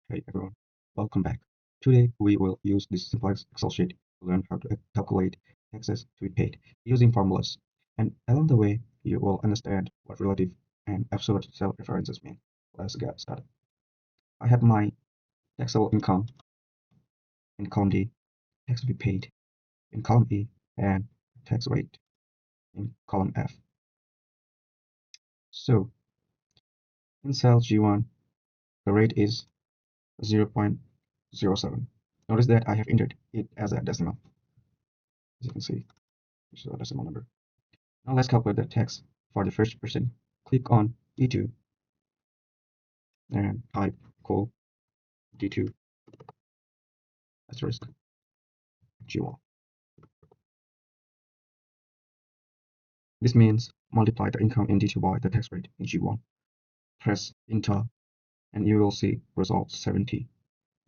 Hey everyone, welcome back. Today we will use this simple Excel sheet to learn how to calculate taxes to be paid using formulas. And along the way, you will understand what relative and absolute cell references mean. Let's get started. I have my taxable income in column D, tax to be paid in column E, and tax rate in column F. So in cell G1, the rate is 0.07. Notice that I have entered it as a decimal. As you can see, this is a decimal number. Now let's calculate the tax for the first person. Click on D2 and type equal D2 asterisk G1. This means multiply the income in D2 by the tax rate in G1. Press enter and you will see result 70.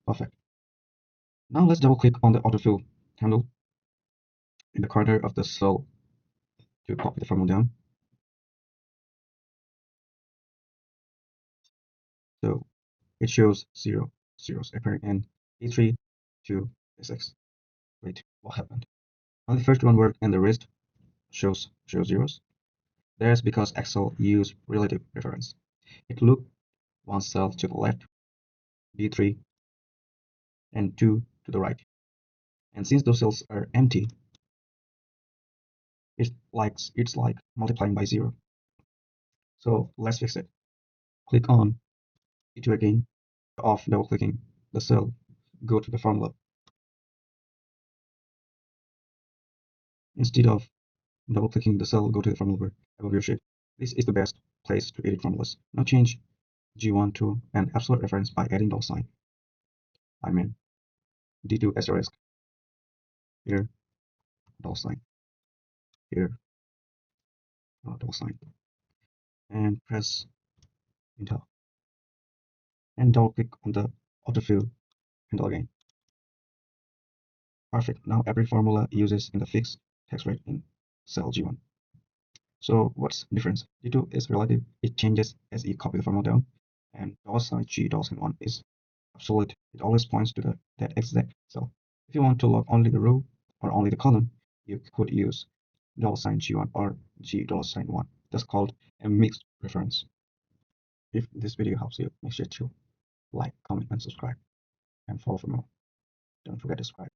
Perfect. Now let's double click on the autofill handle in the corner of the cell to copy the formula down. So it shows zeros appearing in D3 to D6. Wait, what happened? Only the first one worked and the rest shows zeros. That's because Excel used relative reference. It looked one cell to the left, D3, and 2 to the right. And since those cells are empty, it's like multiplying by 0. So let's fix it. Click on D2 again. Off double-clicking the cell, go to the formula. Instead of double-clicking the cell, go to the formula above your sheet. This is the best place to edit formulas. Now change G1 to an absolute reference by adding dollar sign. I mean D2 asterisk. Here, dollar sign. Here, dollar sign. And press enter. And double click on the autofill handle again. Perfect. Now every formula uses in the fixed tax rate in cell G1. So what's the difference? D2 is relative. It changes as you copy the formula down. And $sign G $1 is absolute. It always points to that exact cell. If you want to log only the row or only the column, you could use $sign G1 or G $sign 1. That's called a mixed reference. If this video helps you, make sure to like, comment, and subscribe, and follow for more. Don't forget to subscribe.